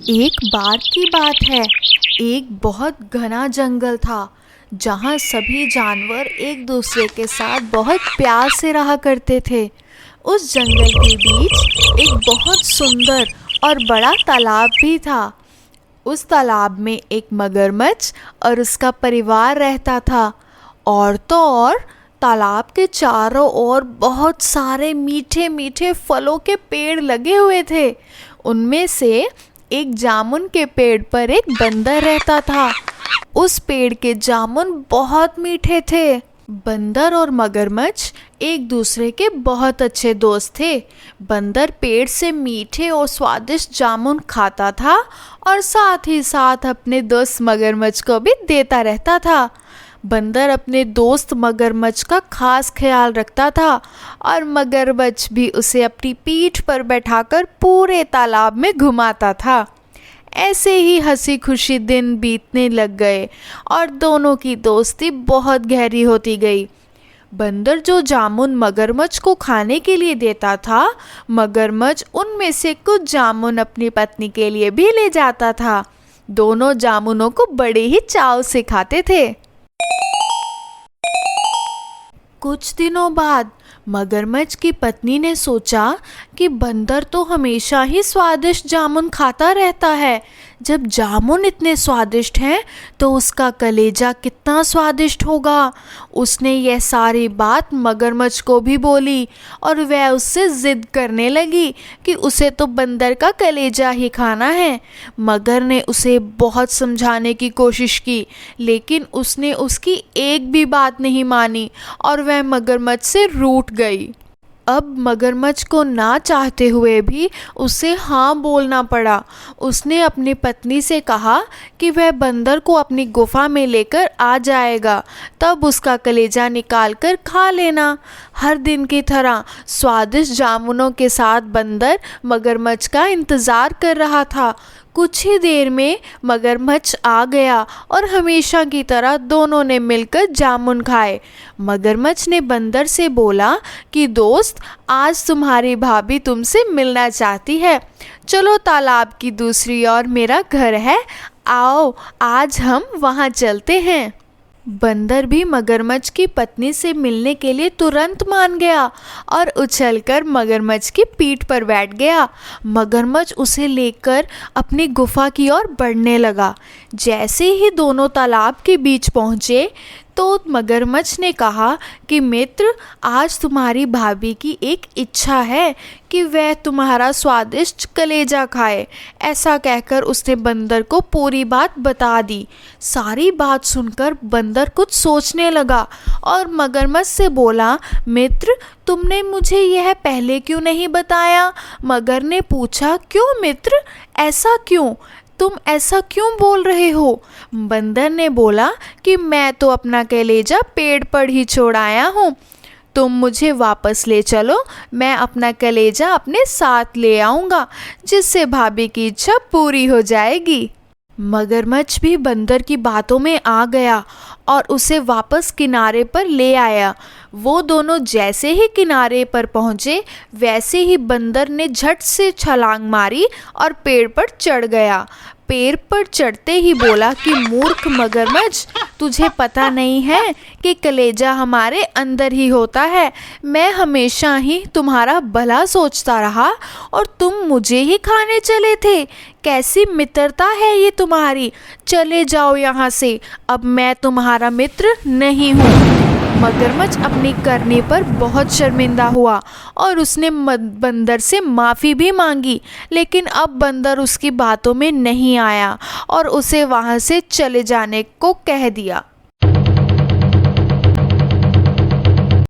एक बार की बात है, एक बहुत घना जंगल था जहाँ सभी जानवर एक दूसरे के साथ बहुत प्यार से रहा करते थे। उस जंगल के बीच एक बहुत सुंदर और बड़ा तालाब भी था। उस तालाब में एक मगरमच्छ और उसका परिवार रहता था। और तो और तालाब के चारों ओर बहुत सारे मीठे मीठे फलों के पेड़ लगे हुए थे। उनमें से एक जामुन के पेड़ पर एक बंदर रहता था। उस पेड़ के जामुन बहुत मीठे थे। बंदर और मगरमच्छ एक दूसरे के बहुत अच्छे दोस्त थे। बंदर पेड़ से मीठे और स्वादिष्ट जामुन खाता था और साथ ही साथ अपने दोस्त मगरमच्छ को भी देता रहता था। बंदर अपने दोस्त मगरमच्छ का खास ख्याल रखता था और मगरमच्छ भी उसे अपनी पीठ पर बैठाकर पूरे तालाब में घुमाता था। ऐसे ही हंसी खुशी दिन बीतने लग गए और दोनों की दोस्ती बहुत गहरी होती गई। बंदर जो जामुन मगरमच्छ को खाने के लिए देता था, मगरमच्छ उनमें से कुछ जामुन अपनी पत्नी के लिए भी ले जाता था। दोनों जामुनों को बड़े ही चाव से खाते थे। कुछ दिनों बाद मगरमच्छ की पत्नी ने सोचा कि बंदर तो हमेशा ही स्वादिष्ट जामुन खाता रहता है। जब जामुन इतने स्वादिष्ट हैं तो उसका कलेजा कितना स्वादिष्ट होगा। उसने यह सारी बात मगरमच्छ को भी बोली और वह उससे ज़िद करने लगी कि उसे तो बंदर का कलेजा ही खाना है। मगर ने उसे बहुत समझाने की कोशिश की, लेकिन उसने उसकी एक भी बात नहीं मानी और वह मगरमच्छ से रूठ गई। अब मगरमच्छ को ना चाहते हुए भी उसे हाँ बोलना पड़ा। उसने अपनी पत्नी से कहा कि वह बंदर को अपनी गुफा में लेकर आ जाएगा, तब उसका कलेजा निकाल कर खा लेना। हर दिन की तरह स्वादिष्ट जामुनों के साथ बंदर मगरमच्छ का इंतज़ार कर रहा था। कुछ ही देर में मगरमच्छ आ गया और हमेशा की तरह दोनों ने मिलकर जामुन खाए। मगरमच्छ ने बंदर से बोला कि दोस्त, आज तुम्हारी भाभी तुमसे मिलना चाहती है। चलो, तालाब की दूसरी ओर मेरा घर है, आओ आज हम वहाँ चलते हैं। बंदर भी मगरमच्छ की पत्नी से मिलने के लिए तुरंत मान गया और उछलकर मगरमच्छ की पीठ पर बैठ गया। मगरमच्छ उसे लेकर अपनी गुफा की ओर बढ़ने लगा। जैसे ही दोनों तालाब के बीच पहुँचे तो मगरमच्छ ने कहा कि मित्र, आज तुम्हारी भाभी की एक इच्छा है कि वह तुम्हारा स्वादिष्ट कलेजा खाए। ऐसा कहकर उसने बंदर को पूरी बात बता दी। सारी बात सुनकर बंदर कुछ सोचने लगा और मगरमच्छ से बोला, मित्र, तुमने मुझे यह पहले क्यों नहीं बताया? मगर ने पूछा, क्यों मित्र, ऐसा क्यों? तुम ऐसा क्यों बोल रहे हो? बंदर ने बोला कि मैं तो अपना कलेजा पेड़ पर ही छोड़ आया हूँ। तुम मुझे वापस ले चलो, मैं अपना कलेजा अपने साथ ले आऊँगा, जिससे भाभी की इच्छा पूरी हो जाएगी। मगरमच्छ भी बंदर की बातों में आ गया और उसे वापस किनारे पर ले आया। वो दोनों जैसे ही किनारे पर पहुँचे, वैसे ही बंदर ने झट से छलांग मारी और पेड़ पर चढ़ गया। पेड़ पर चढ़ते ही बोला कि मूर्ख मगरमच्छ, तुझे पता नहीं है कि कलेजा हमारे अंदर ही होता है। मैं हमेशा ही तुम्हारा भला सोचता रहा और तुम मुझे ही खाने चले थे। कैसी मित्रता है ये तुम्हारी? चले जाओ यहाँ से, अब मैं तुम्हारा मित्र नहीं हूँ। मगरमच्छ अपनी करनी पर बहुत शर्मिंदा हुआ और उसने बंदर से माफ़ी भी मांगी, लेकिन अब बंदर उसकी बातों में नहीं आया और उसे वहाँ से चले जाने को कह दिया।